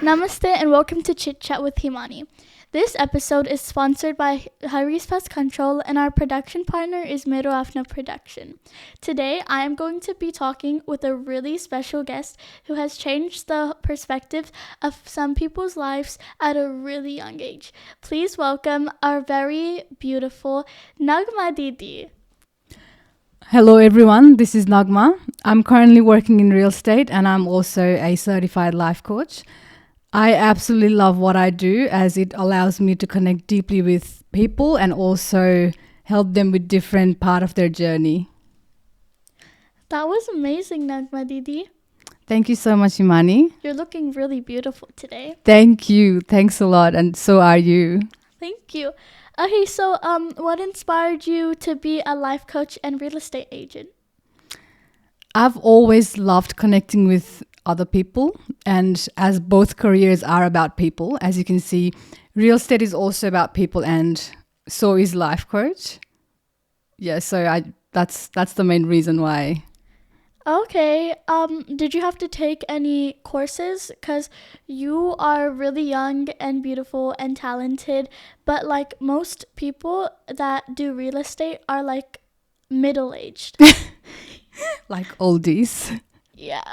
Namaste and welcome to Chit Chat with Himani. This episode is sponsored by Harry's Pest Control and our production partner is Mero Afna Production. Today I am going to be talking with a really special guest who has changed the perspective of some people's lives at a really young age. Please welcome our very beautiful Nagma Didi. Hello everyone, this is Nagma. I'm currently working in real estate and I'm also a certified life coach. I absolutely love what I do as it allows me to connect deeply with people and also help them with different part of their journey. That was amazing, Nagma Didi. Thank you so much, Imani. You're looking really beautiful today. Thank you. Thanks a lot. And so are you. Thank you. Okay, so what inspired you to be a life coach and real estate agent? I've always loved connecting with other people, and as both careers are about people, as you can see, real estate is also about people and so is life coach. Yeah, so that's the main reason why. Okay, did you have to take any courses? Because you are really young and beautiful and talented, but like most people that do real estate are like middle-aged. Like oldies. Yeah.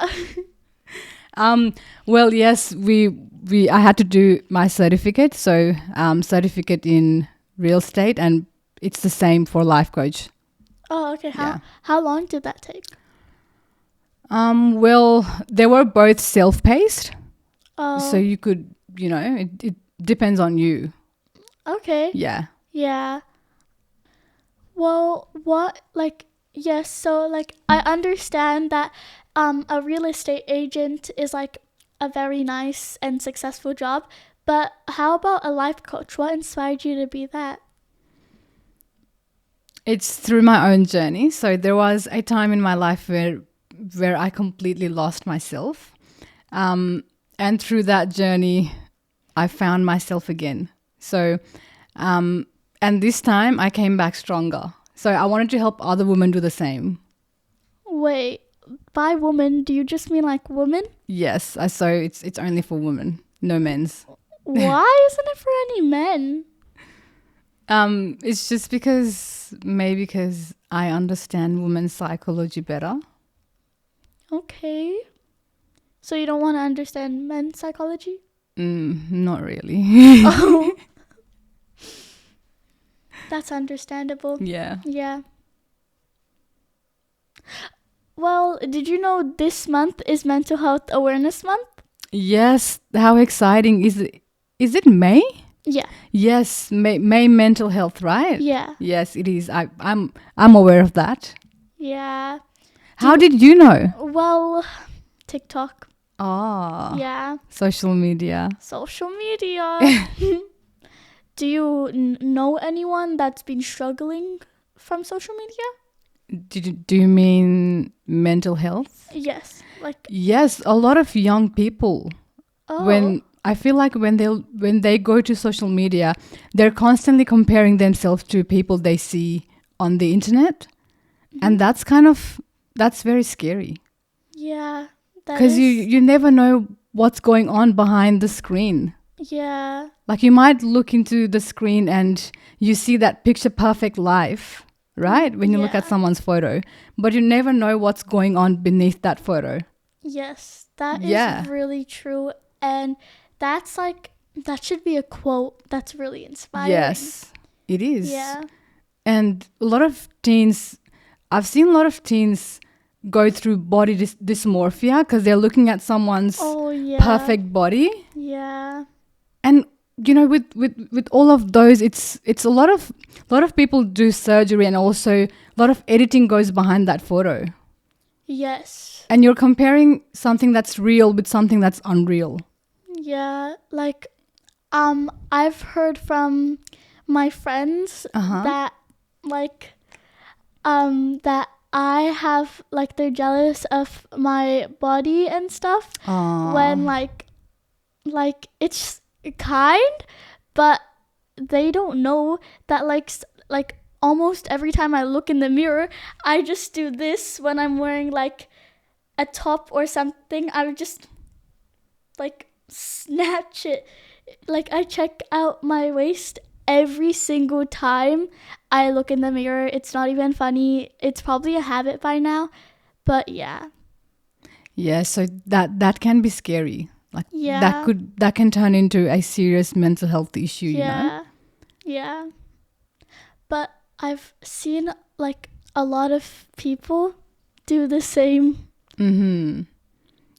Well, yes, I had to do my certificate, so certificate in real estate, and it's the same for life coach. Oh, okay. How long did that take? Well, they were both self-paced, Oh. so you could, it depends on you. Okay. Yeah. Yeah. Well, yes, so I understand that a real estate agent is like a very nice and successful job, but how about a life coach? What inspired you to be that? It's through my own journey. So there was a time in my life where I completely lost myself. And through that journey, I found myself again. So, and this time I came back stronger. So I wanted to help other women do the same. Wait, by woman, do you just mean like women? Yes, so it's only for women, no men's. Why isn't it for any men? It's just because I understand women's psychology better. Okay. So you don't want to understand men's psychology? Not really. Oh. That's understandable. Yeah. Yeah. Well, did you know this month is Mental Health Awareness Month? Yes. How exciting is it? Is it May? Yeah. Yes, May mental health, right? Yeah. Yes, it is. I'm aware of that. Yeah. How did you know? Well, TikTok. Oh. Yeah. Social media. Social media. Do you know anyone that's been struggling from social media? Do you mean mental health? Yes. Yes, a lot of young people. Oh. I feel like when they go to social media, they're constantly comparing themselves to people they see on the internet. Mm-hmm. And that's very scary. Yeah. Because you never know what's going on behind the screen. Yeah. Like you might look into the screen and you see that picture perfect life, right? When you look at someone's photo, but you never know what's going on beneath that photo. Yes, that is really true. And that should be a quote that's really inspiring. Yes, it is. Yeah. And I've seen a lot of teens go through body dysmorphia because they're looking at someone's perfect body. Yeah. And with all of those, it's a lot of people do surgery and also a lot of editing goes behind that photo. Yes. And you're comparing something that's real with something that's unreal. Yeah, I've heard from my friends that that I have they're jealous of my body and stuff. Aww. When it's kind, but they don't know that almost every time I look in the mirror, I just do this when I'm wearing a top or something, I would just like snatch it. Like I check out my waist every single time I look in the mirror. It's not even funny. It's probably a habit by now, but yeah. Yeah, so that can be scary. Like Yeah. that can turn into a serious mental health issue, you know? Yeah. But I've seen like a lot of people do the same. Mm-hmm.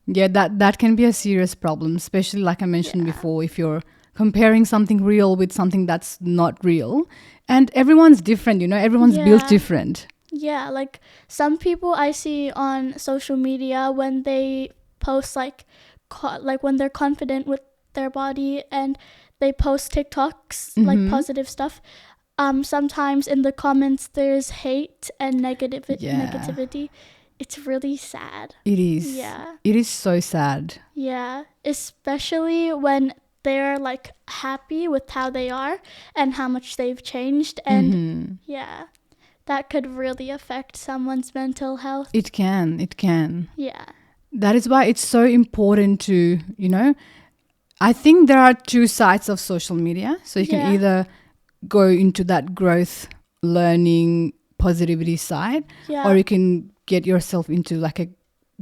Yeah, that can be a serious problem, especially like I mentioned before, if you're comparing something real with something that's not real. And everyone's different, you know, everyone's built different. Yeah, like some people I see on social media when they post like when they're confident with their body and they post TikToks like positive stuff. Sometimes in the comments there's hate and negativity. It's really sad. It is. Yeah. It is so sad. Yeah, especially when they're like happy with how they are and how much they've changed, and that could really affect someone's mental health. It can. Yeah. That is why it's so important to, you know, I think there are two sides of social media. So you can either go into that growth, learning, positivity side, or you can get yourself into like a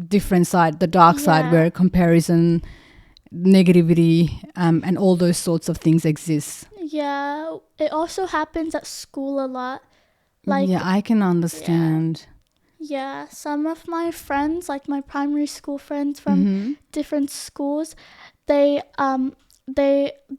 different side, the dark side, where comparison, negativity, and all those sorts of things exist. Yeah, it also happens at school a lot. Like, yeah, I can understand. Yeah, some of my friends, like my primary school friends from different schools, they're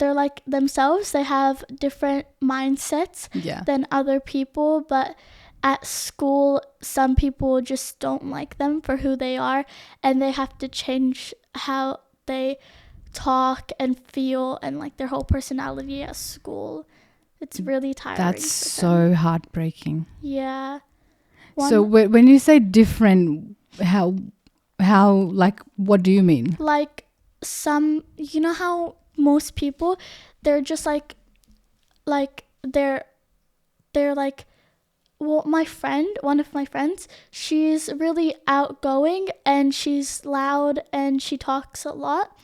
like themselves. They have different mindsets than other people, but at school, some people just don't like them for who they are, and they have to change how they talk and feel and like their whole personality at school. It's really tiring. That's so heartbreaking. Yeah. So when you say different, how like what do you mean? Like some, you know how most people, they're just like they're like, well, one of my friends, she's really outgoing and she's loud and she talks a lot,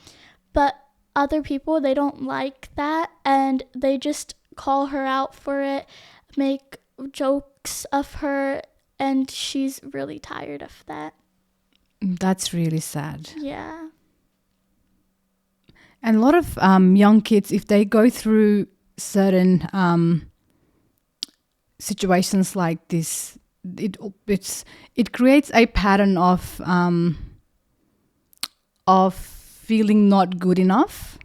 but other people, they don't like that and they just call her out for it, make jokes of her, and she's really tired of that. That's really sad. Yeah. And a lot of young kids, if they go through certain situations like this, it creates a pattern of feeling not good enough.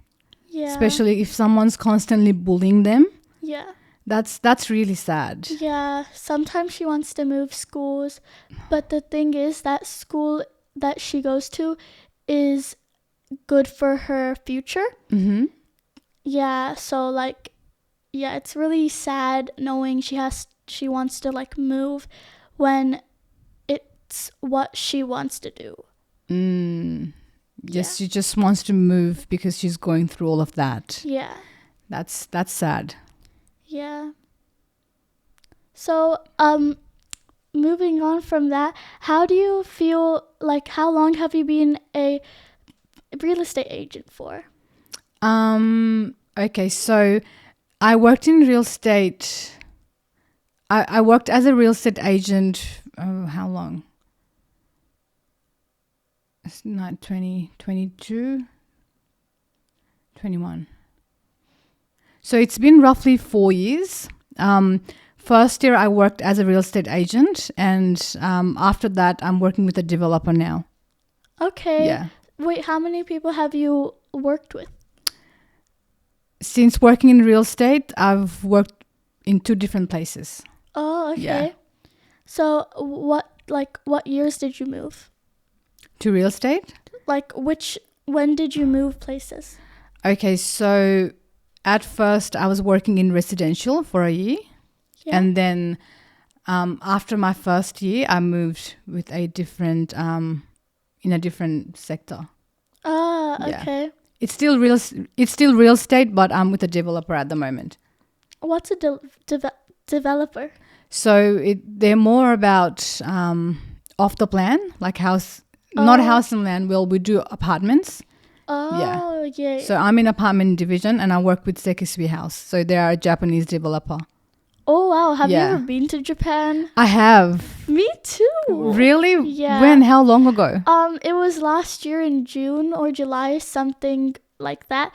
Yeah. Especially if someone's constantly bullying them. Yeah. That's really sad. Yeah. Sometimes she wants to move schools, but the thing is that school that she goes to is good for her future. Mm-hmm. Yeah. So like, yeah, it's really sad knowing she wants to like move when it's what she wants to do. Yes, she just wants to move because she's going through all of that. Yeah. That's sad. Yeah. So, moving on from that, how do you feel, like, how long have you been a real estate agent for? Okay, so I worked in real estate. I worked as a real estate agent, how long? It's not 2022, 21. So it's been roughly 4 years. First year I worked as a real estate agent, and after that I'm working with a developer now. Okay. Yeah. Wait, how many people have you worked with? Since working in real estate, I've worked in 2 different places. Oh, okay. Yeah. So what years did you move? To real estate? Like when did you move places? Okay, so at first I was working in residential for a year. Yeah. And then after my first year, I moved with a different, in a different sector. Ah, Yeah. okay. It's still real estate, but I'm with a developer at the moment. What's a developer? So they're more about off the plan, like Not house and land. Well, we do apartments. Oh, yeah. So I'm in apartment division and I work with Specail House. So they are a Japanese developer. Oh, wow. Have you Yeah. ever been to Japan? I have. Me too. Really? Yeah. When? How long ago? It was last year in June or July, something like that.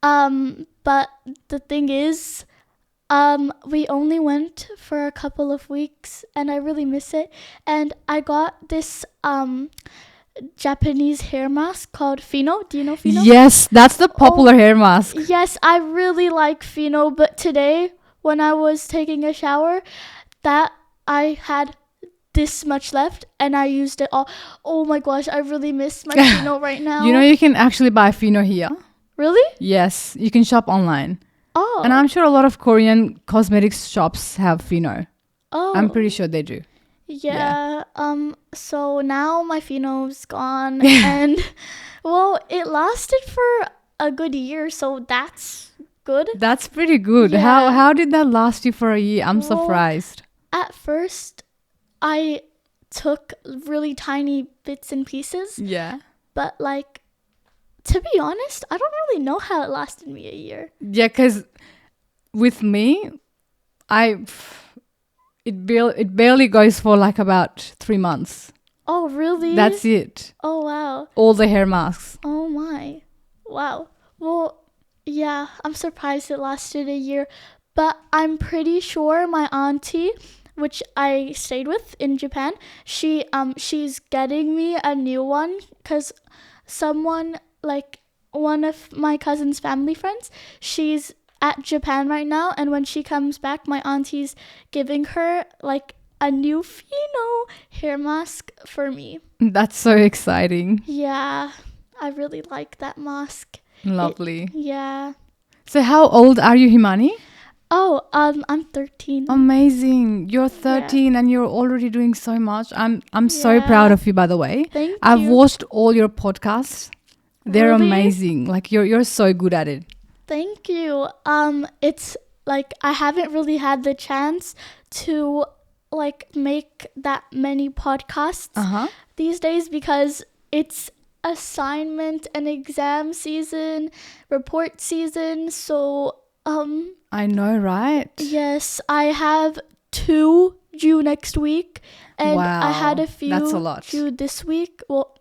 But the thing is, we only went for a couple of weeks and I really miss it. And I got this Japanese hair mask called Fino. Do you know Fino? Yes, that's the popular hair mask. Yes, I really like Fino, but today when I was taking a shower, that I had this much left and I used it all. Oh my gosh, I really miss my Fino right now. You know, you can actually buy Fino here. Really? Yes, you can shop online. Oh. And I'm sure a lot of Korean cosmetics shops have Fino. Oh. I'm pretty sure they do. Yeah. So now my Fino's gone and well, it lasted for a good year, so that's good. That's pretty good. Yeah. How did that last you for a year? I'm Well, surprised. At first, I took really tiny bits and pieces, Yeah. but like, to be honest, I don't really know how it lasted me a year. Yeah, because with me, it barely goes for like about 3 months. Oh, really? That's it. Oh, wow. All the hair masks. Oh, my. Wow. Well, yeah, I'm surprised it lasted a year, but I'm pretty sure my auntie, which I stayed with in Japan, she's getting me a new one because someone, like one of my cousin's family friends, she's at Japan right now, and when she comes back, my auntie's giving her like a new Fino hair mask for me. That's so exciting. Yeah, I really like that mask. Lovely. Yeah. So how old are you, Himani? Oh, I'm 13. Amazing. You're 13 and you're already doing so much. I'm so Yeah. proud of you, by the way. Thank I've you. watched all your podcasts. They're Really? amazing. Like you're so good at it. Thank you. It's like I haven't really had the chance to like make that many podcasts Uh-huh. these days because it's assignment and exam season, report season. So, I know, right? yes, I have 2 due next week, and I had Wow, a few that's a lot. due this week. Well,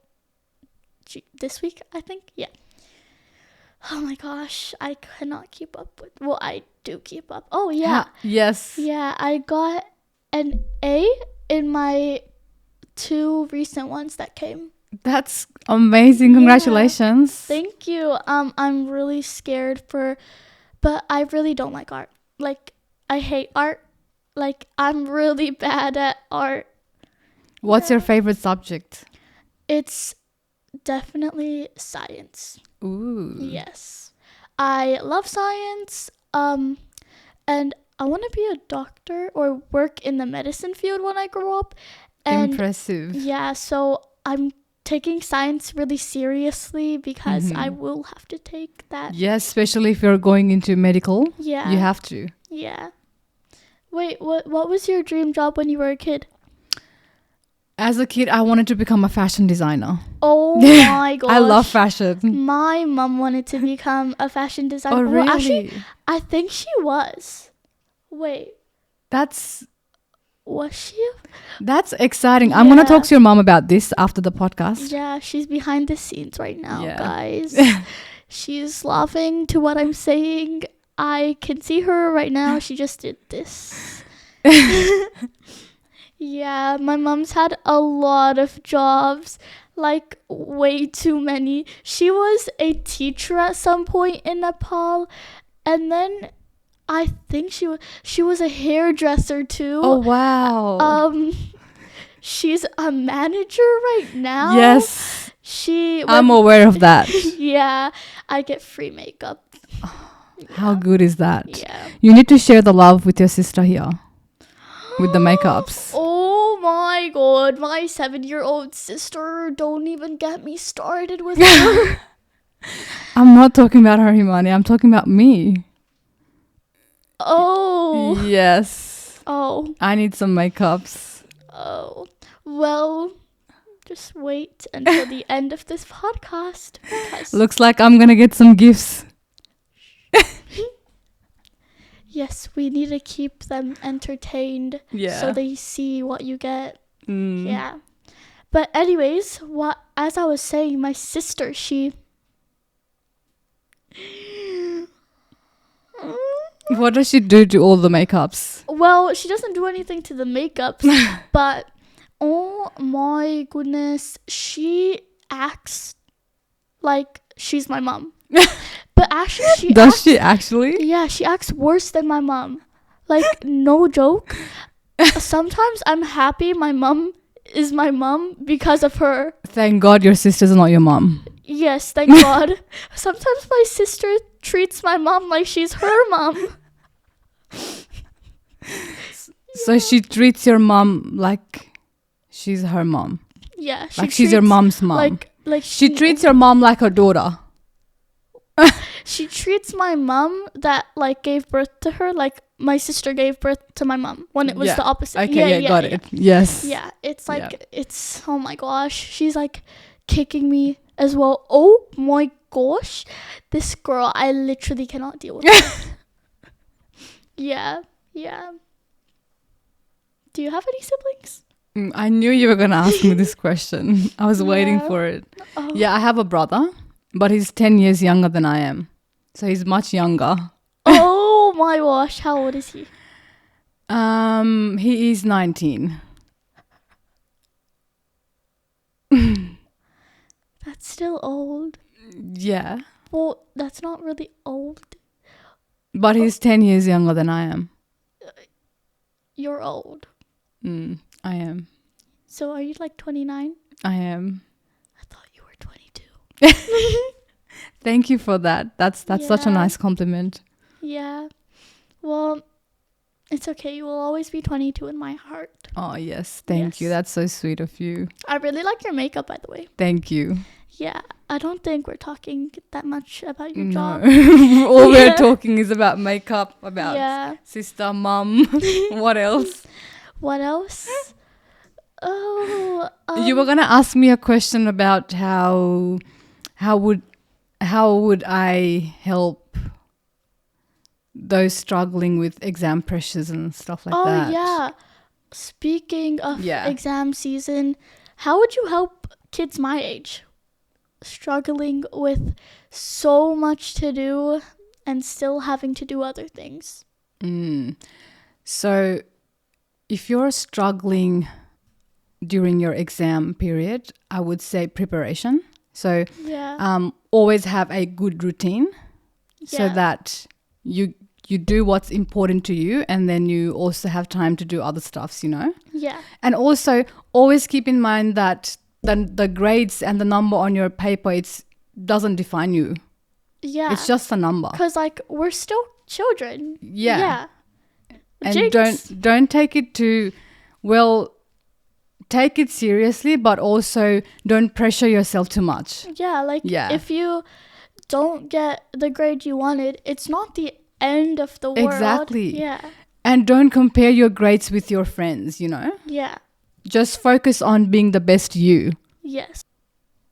this week, I think. Yeah. Oh my gosh, I cannot keep up with. Well, I do keep up. Oh yeah. Yes. Yeah, I got an A in my 2 recent ones that came. That's amazing. Yeah. Congratulations. Thank you. I'm really scared but I really don't like art. Like, I hate art. Like, I'm really bad at art. What's your favorite subject? It's definitely science. Ooh. Yes. I love science. And I want to be a doctor or work in the medicine field when I grow up. And Impressive. yeah, so I'm taking science really seriously because I will have to take that. Yes, especially if you're going into medical. Yeah. You have to. Yeah. Wait, what was your dream job when you were a kid? As a kid, I wanted to become a fashion designer. Oh my gosh. I love fashion. My mom wanted to become a fashion designer. Oh, really? Well, actually, I think she was. Wait, was she? That's exciting. I'm going to talk to your mom about this after the podcast. Yeah, she's behind the scenes right now, Yeah. guys. She's laughing to what I'm saying. I can see her right now. She just did this. Yeah, my mom's had a lot of jobs, like way too many. She was a teacher at some point in Nepal, and then I think she was a hairdresser too. Oh, wow. She's a manager right now. Yes. I'm when- aware of that. Yeah, I get free makeup. How good is that? Yeah. You need to share the love with your sister here. With the makeups. Oh my god, my 7-year-old sister, don't even get me started with her. I'm not talking about her, Himani. I'm talking about me. Oh. Yes. Oh. I need some makeups. Oh. Well, Just wait until the end of this podcast. Because Looks like I'm going to get some gifts. yes, we need to keep them entertained so they see what you get. Yeah. But anyways, as I was saying, my sister, she... What does she do to all the makeups? Well, she doesn't do anything to the makeups, but oh my goodness, she acts like she's my mom. But actually, she actually? Yeah, she acts worse than my mom. Like, no joke. Sometimes I'm happy my mom is my mom because of her. Thank God your sister's not your mom. Yes, thank God. Sometimes my sister treats my mom like she's her mom. So she treats your mom like she's her mom. Yeah, like she's your mom's mom. Like she treats your mom like her daughter. She treats my mom that like gave birth to her like my sister gave birth to my mom when it was the opposite. Okay, got it. Yes. Yeah, it's like it's oh my gosh, she's like kicking me as well. Oh my gosh, this girl, I literally cannot deal with her. Yeah. Do you have any siblings? I knew you were gonna ask me this question. I was waiting for it. Oh. Yeah, I have a brother, but he's 10 years younger than I am. So he's much younger. Oh my gosh, how old is he? He is 19. That's still old. Yeah. Well, that's not really old. But he's 10 years younger than I am. You're old. I am. So are you like 29? I am. I thought you were 22. Thank you for that. That's such a nice compliment. Yeah. Well, it's okay. You will always be 22 in my heart. Oh, yes. Thank you. That's so sweet of you. I really like your makeup, by the way. Thank you. Yeah. I don't think we're talking that much about your job. All we're talking is about makeup, about sister, mum. What else? What else? Oh. You were going to ask me a question about how would I help those struggling with exam pressures and stuff like that. Oh, yeah. Speaking of exam season, how would you help kids my age struggling with so much to do and still having to do other things? So if you're struggling during your exam period, I would say preparation. So always have a good routine so that you do what's important to you, and then you also have time to do other stuffs, you know? Yeah. And also always keep in mind that the grades and the number on your paper, doesn't define you. Yeah. It's just a number. Because like we're still children. Yeah. And don't take it take it seriously, but also don't pressure yourself too much. Yeah, if you don't get the grade you wanted, it's not the end of the world. Exactly. Yeah. And don't compare your grades with your friends, you know? Yeah. Just focus on being the best you. Yes.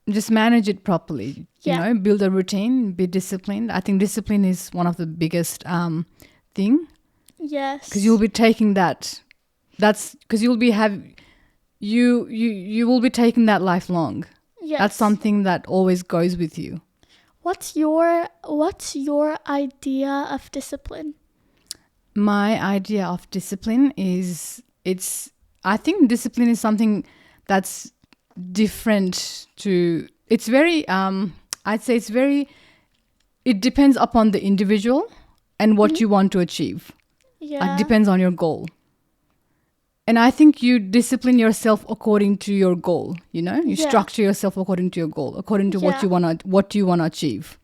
Just manage it properly. You know, build a routine, be disciplined. I think discipline is one of the biggest thing. Yes. Because you'll be taking that. That's because you will be taking that lifelong. Yes. That's something that always goes with you. What's your idea of discipline? My idea of discipline is I think discipline is something that's different to, it's very I'd say it depends upon the individual and what you want to achieve. Yeah. It depends on your goal. And I think you discipline yourself according to your goal, you know? You structure yourself according to your goal, according to what you want to achieve.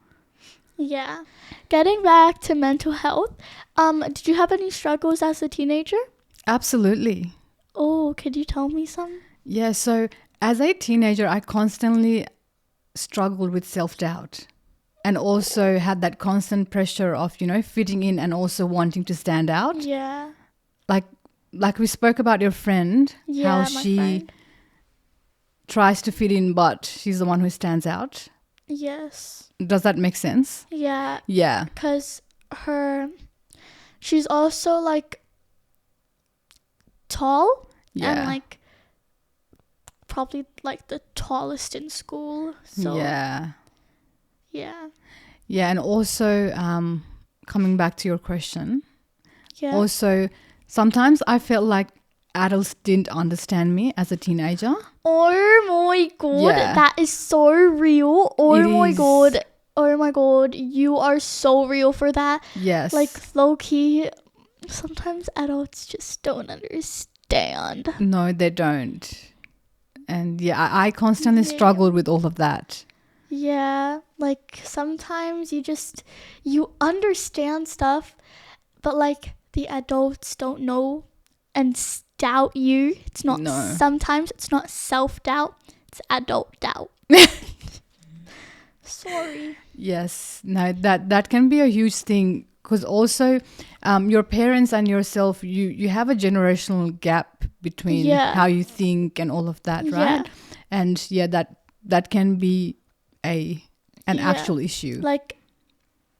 Yeah. Getting back to mental health, did you have any struggles as a teenager? Absolutely. Oh, could you tell me some? Yeah, so as a teenager, I constantly struggled with self-doubt and also had that constant pressure of, you know, fitting in and also wanting to stand out. Yeah. Like we spoke about your friend, how tries to fit in, but she's the one who stands out. Yes. Does that make sense? Yeah. Yeah. Because she's also like tall and like probably like the tallest in school. So yeah. Yeah. Yeah, and also coming back to your question, Yeah. also sometimes I felt like adults didn't understand me as a teenager. Oh my god, Yeah. that is so real. Oh It my is. god. Oh my god, you are so real for that. Yes. Like low key, sometimes adults just don't understand. No, they don't. And yeah, I constantly struggled with all of that. Yeah, like sometimes you understand stuff, but like the adults don't know and doubt you. It's not, sometimes it's not self-doubt, it's adult doubt. Sorry. Yes, no, that can be a huge thing, because also your parents and yourself, you have a generational gap between how you think and all of that, right? And yeah, that can be an actual issue. Like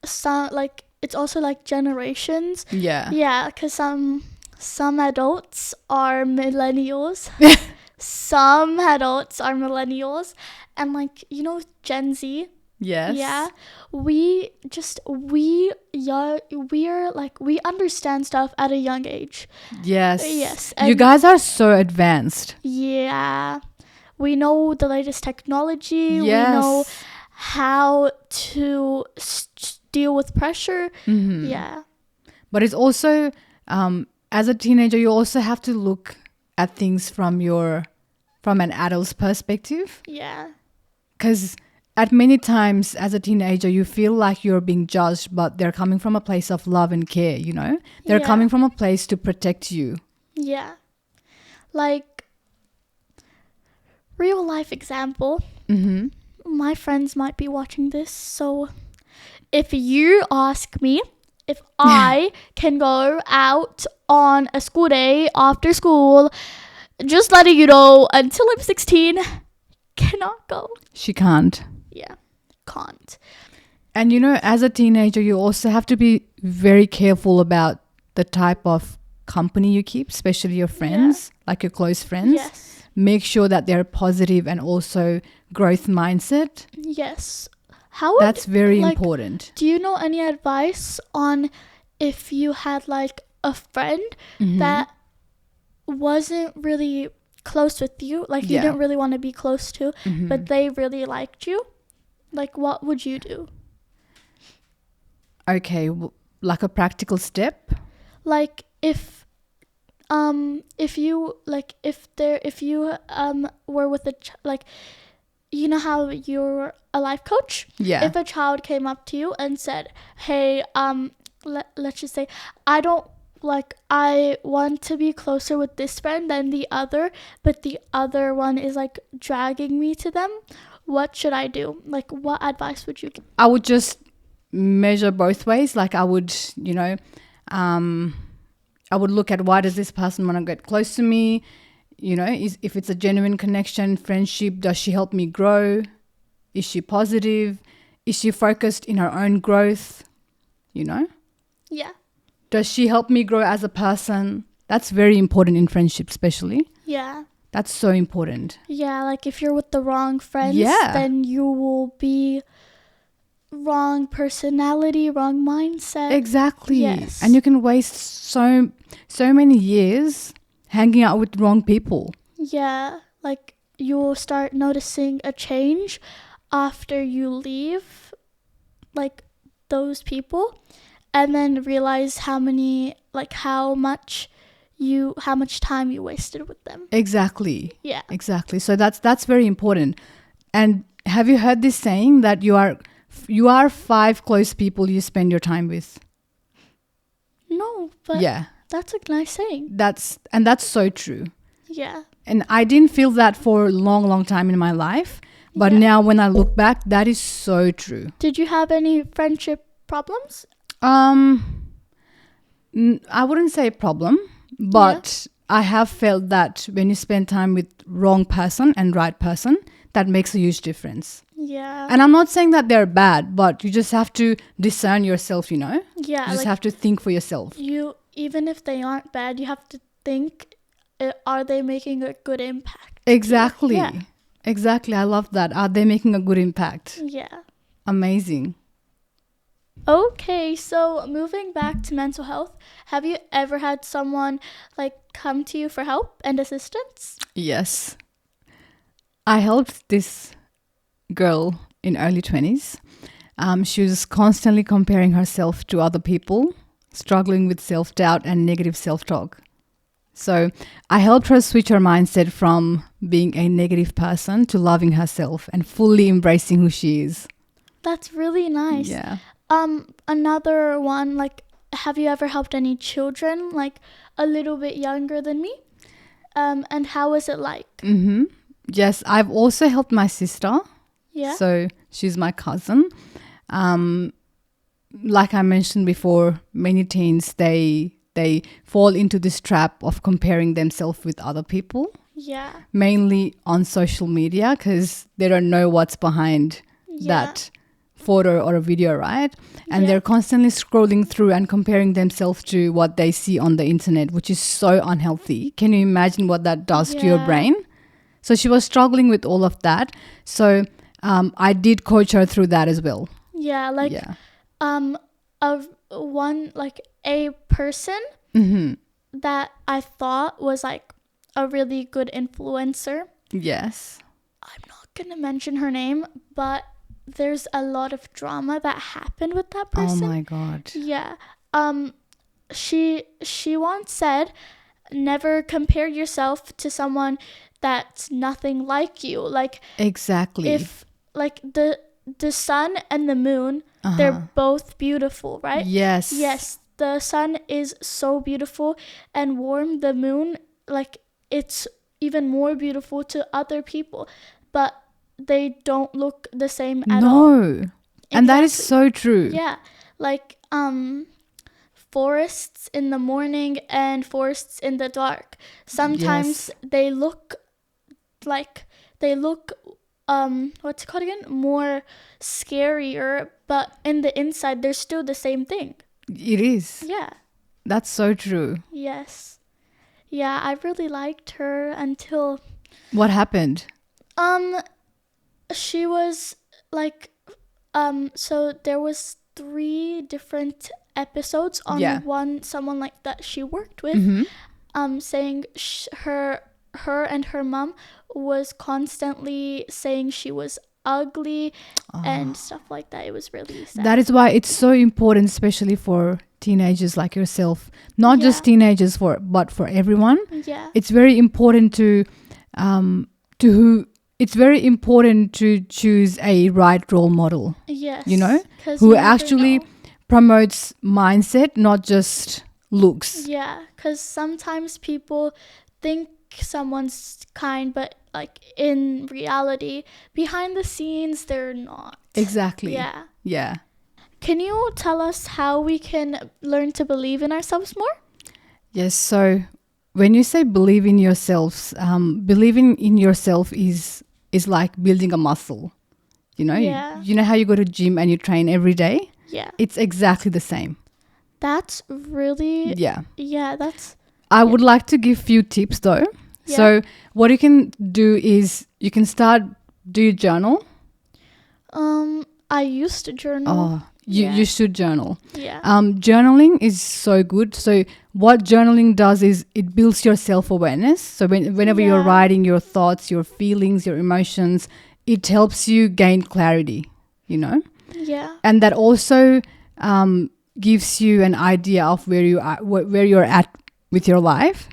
it's also like generations. Yeah, because some adults are millennials. Some adults are millennials, and like Gen Z. Yes. Yeah, we are like, we understand stuff at a young age. Yes. And you guys are so advanced. Yeah, we know the latest technology. Yes. We know how to deal with pressure. Mm-hmm. Yeah. But it's also, as a teenager, you also have to look at things from an adult's perspective. Yeah. Because at many times as a teenager, you feel like you're being judged, but they're coming from a place of love and care, They're coming from a place to protect you. Yeah. Like, real life example. Mm-hmm. My friends might be watching this, so if you ask me if I can go out on a school day after school, just letting you know, until I'm 16, cannot go. She can't. Yeah, can't. And as a teenager, you also have to be very careful about the type of company you keep, especially your friends, like your close friends. Yes. Make sure that they're positive and also growth mindset. Yes. That's very important. Do you know any advice on if you had like a friend that wasn't really close with you, like you didn't really want to be close to, but they really liked you? Like, what would you do? Okay, like a practical step? Like if you were with like, you know how you're a life coach? Yeah. If a child came up to you and said, hey, let's just say, I want to be closer with this friend than the other, but the other one is like dragging me to them, what should I do? Like, what advice would you give? I would just measure both ways. Like I would, I would look at, why does this person want to get close to me? If it's a genuine connection, friendship, does she help me grow? Is she positive? Is she focused in her own growth? Yeah. Does she help me grow as a person? That's very important in friendship, especially. Yeah. That's so important. Yeah, like if you're with the wrong friends, then you will be wrong personality, wrong mindset. Exactly. Yes. And you can waste so many years hanging out with wrong people. Yeah, like you will start noticing a change after you leave like those people, and then realize how much time you wasted with them. Exactly. Yeah. Exactly. So that's very important. And have you heard this saying that you are 5 close people you spend your time with? No, but that's a nice saying. That's so true. Yeah. And I didn't feel that for a long time in my life, but now when I look back, that is so true. Did you have any friendship problems? I wouldn't say problem, but I have felt that when you spend time with wrong person and right person, that makes a huge difference. Yeah. And I'm not saying that they're bad, but you just have to discern yourself, Yeah. You just like, have to think for yourself. even if they aren't bad, you have to think, are they making a good impact? Exactly. Yeah. Exactly. I love that. Are they making a good impact? Yeah. Amazing. Okay, so moving back to mental health, have you ever had someone like come to you for help and assistance? Yes. I helped this girl in early 20s. She was constantly comparing herself to other people, struggling with self-doubt and negative self-talk. So I helped her switch her mindset from being a negative person to loving herself and fully embracing who she is. That's really nice. Yeah. Another one, like, have you ever helped any children, like a little bit younger than me? And how was it like? Mm-hmm. Yes, I've also helped my sister. Yeah. So she's my cousin. Like I mentioned before, many teens, they fall into this trap of comparing themselves with other people, Yeah. mainly on social media, because they don't know what's behind that photo or a video, right? And they're constantly scrolling through and comparing themselves to what they see on the internet, which is so unhealthy. Can you imagine what that does to your brain? So she was struggling with all of that. So I did coach her through that as well. Yeah, like a person that I thought was like a really good influencer. Yes. I'm not gonna mention her name, but there's a lot of drama that happened with that person. Oh my God. Yeah. She once said, never compare yourself to someone that's nothing like you. Like, exactly. If like the sun and the moon, they're both beautiful, right? Yes. Yes. The sun is so beautiful and warm. The moon, like, it's even more beautiful to other people, but they don't look the same at all. No. And that is so true. Yeah. Like, forests in the morning and forests in the dark. Sometimes they look what's it called again? More scarier, but in the inside they're still the same thing. It is. Yeah. That's so true. Yes. Yeah, I really liked her until... What happened? She was like... So there was 3 different episodes on someone like that she worked with, saying her and her mom was constantly saying she was ugly and stuff like that. It was really sad. That is why it's so important, especially for teenagers like yourself, not just teenagers but for everyone. Yeah. It's very important to choose a right role model. Yes. Who actually promotes mindset, not just looks. Yeah, because sometimes people think someone's kind, but like in reality, behind the scenes, they're not. Exactly. Yeah. Can you tell us how we can learn to believe in ourselves more? Yes. So when you say believe in yourselves, believing in yourself is like building a muscle. You know how you go to gym and you train every day? Yeah. It's exactly the same. That's really... Yeah, that's... I would like to give few tips though. Yeah. So what you can do is you can do you journal? I used to journal. Oh, you should journal. Yeah. Journaling is so good. So what journaling does is it builds your self-awareness. So whenever you're writing your thoughts, your feelings, your emotions, it helps you gain clarity, Yeah. And that also gives you an idea of where you're at with your life.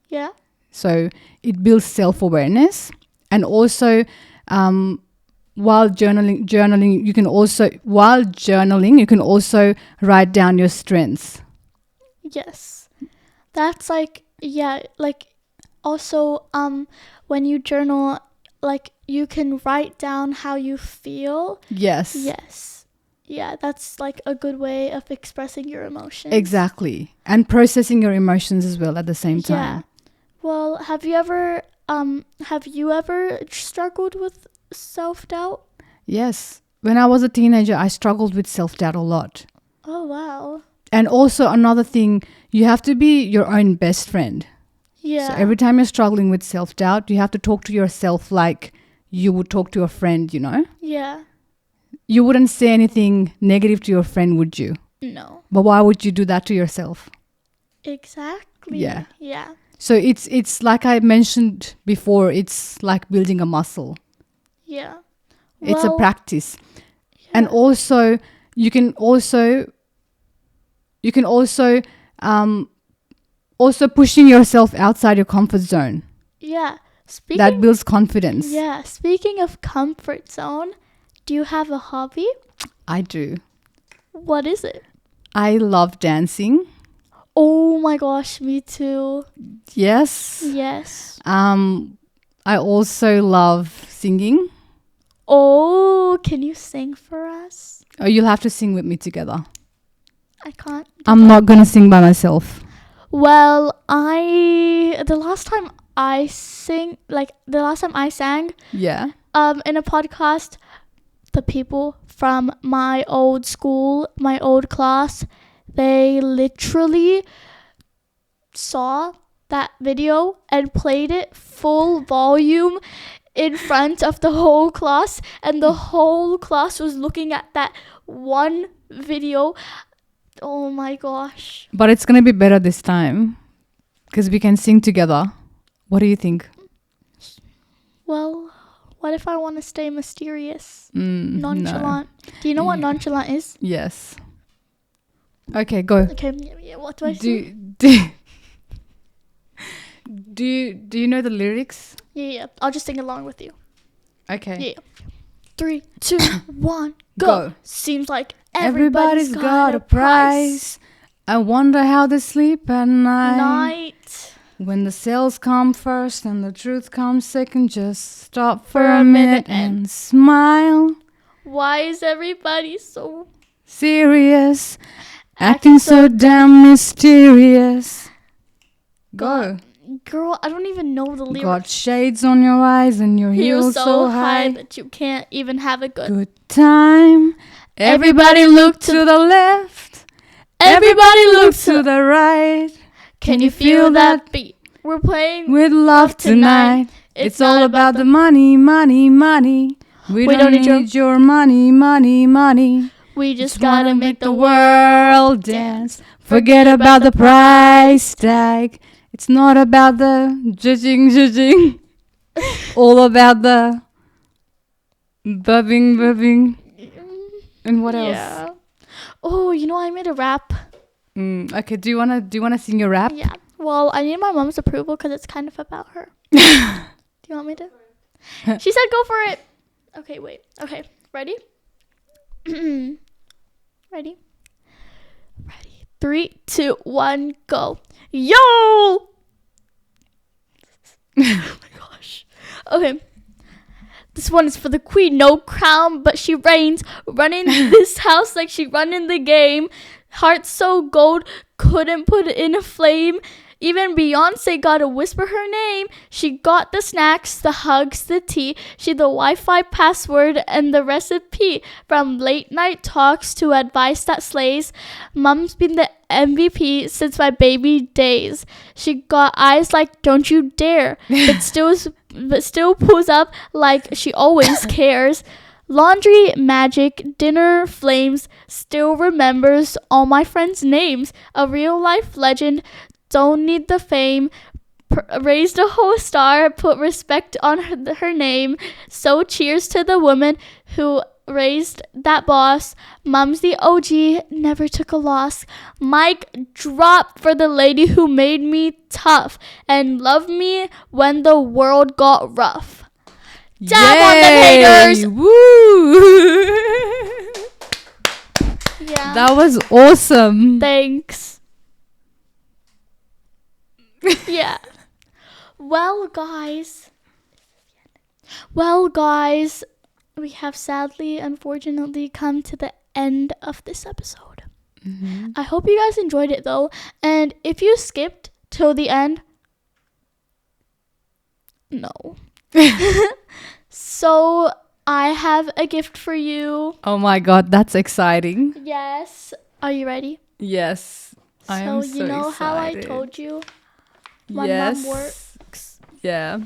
Yeah. So it builds self-awareness, and also while journaling you can also write down your strengths. Yes. That's like also when you journal, like, you can write down how you feel. Yes. Yeah, that's like a good way of expressing your emotions. Exactly. And processing your emotions as well at the same time. Well, have you ever struggled with self-doubt? Yes. When I was a teenager, I struggled with self-doubt a lot. Oh, wow. And also another thing, you have to be your own best friend. Yeah. So every time you're struggling with self-doubt, you have to talk to yourself like you would talk to a friend, you know? Yeah. You wouldn't say anything negative to your friend, would you? No. But why would you do that to yourself? Exactly. Yeah. Yeah. So it's like I mentioned before, it's like building a muscle. Yeah. It's a Well, practice. yeah. And also you can also pushing yourself outside your comfort zone. Yeah. That builds confidence. Yeah. Speaking of comfort zone, do you have a hobby? I do. What is it? I love dancing. Oh my gosh, me too. Yes. Yes. I also love singing. Oh, can you sing for us? Oh, you'll have to sing with me together. I can't. I'm not going to sing by myself. Well, the last time I sang, Yeah. in a podcast, the people from my old school, my old class, they literally saw that video and played it full volume in front of the whole class, and the whole class was looking at that one video. Oh my gosh. But it's going to be better this time because we can sing together. What do you think? Well, what if I want to stay mysterious? No. Nonchalant. Do you know what nonchalant is? Yes. Okay, go. Okay, yeah, what do I say? Do you know the lyrics? Yeah. I'll just sing along with you. Okay. Yeah. 3, 2, 1, Go. go. Seems like Everybody's got a price. I wonder how they sleep at night. When the sales come first and the truth comes second, just stop for a minute and smile. Why is everybody so Serious, acting so damn mysterious. Go. Girl, I don't even know the lyrics. Got shades on your eyes and your heels so high that you can't even have a good time. Everybody look to the left. Everybody look to the right. Can you feel that beat? We're playing with love tonight. It's all about the money, money, money. We don't need your money, money, money. We just gotta make the world dance. Forget about the price tag. It's not about the judging. All about the bubbing. And what else? Oh, you know, I made a rap. Okay, do you wanna sing your rap? Yeah. Well, I need my mom's approval because it's kind of about her. Do you want me to? She said go for it. Okay, wait. Okay, ready? Ready? 3, 2, 1, go. Yo! Oh my gosh. Okay. This one is for the queen. No crown, but she reigns. Running this house like she running the game. Heart so gold, couldn't put it in a flame. Even Beyonce gotta whisper her name. She got the snacks, the hugs, the tea. She the Wi-Fi password and the recipe. From late night talks to advice that slays. Mom's been the MVP since my baby days. She got eyes like don't you dare, but still pulls up like she always cares. Laundry, magic, dinner, flames, still remembers all my friends' names. A real life legend, don't need the fame. Raised a whole star, put respect on her name. So cheers to the woman who raised that boss. Mom's the OG, never took a loss. Mic drop for the lady who made me tough and loved me when the world got rough. Dab on the haters. Woo! Yeah. That was awesome. Thanks. Yeah. Well, guys, we have sadly, unfortunately, come to the end of this episode. I hope you guys enjoyed it, though. And if you skipped till the end, No. So I have a gift for you. Oh my God, that's exciting. Yes. Are you ready? Yes. I am so you know excited. how I told you my yes. mom works? Yeah.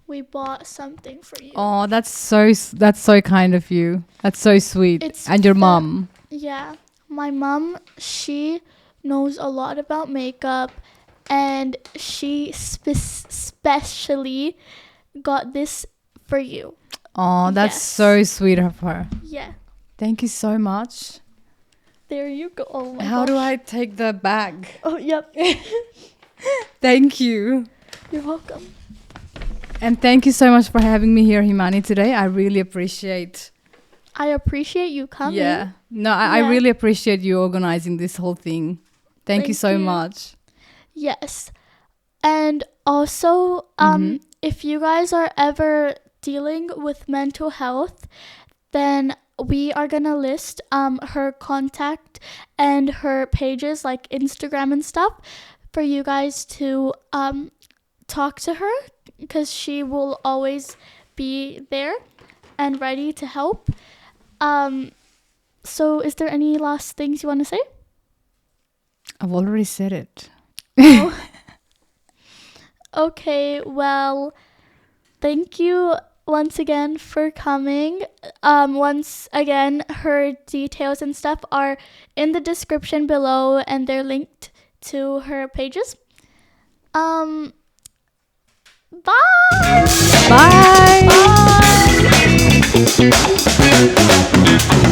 We bought something for you. Oh, that's so kind of you. That's so sweet. It's and your mom. Yeah. My mom, she knows a lot about makeup, and she specially got this for you. Oh, that's Yes. so sweet of her. Yeah. Thank you so much. There you go. Oh my How do gosh. I take the bag? Oh, yep. Thank you. You're welcome. And thank you so much for having me here, Himani, today. I really appreciate. I appreciate you coming. Yeah. No, I really appreciate you organizing this whole thing. Thank you so much. Yes. And also, if you guys are ever dealing with mental health, then we are going to list her contact and her pages like Instagram and stuff for you guys to talk to her, because she will always be there and ready to help. So is there any last things you want to say? I've already said it. Oh. Okay, well, thank you once again for coming. Once again, her details and stuff are in the description below, and they're linked to her pages. Bye. Bye. Bye.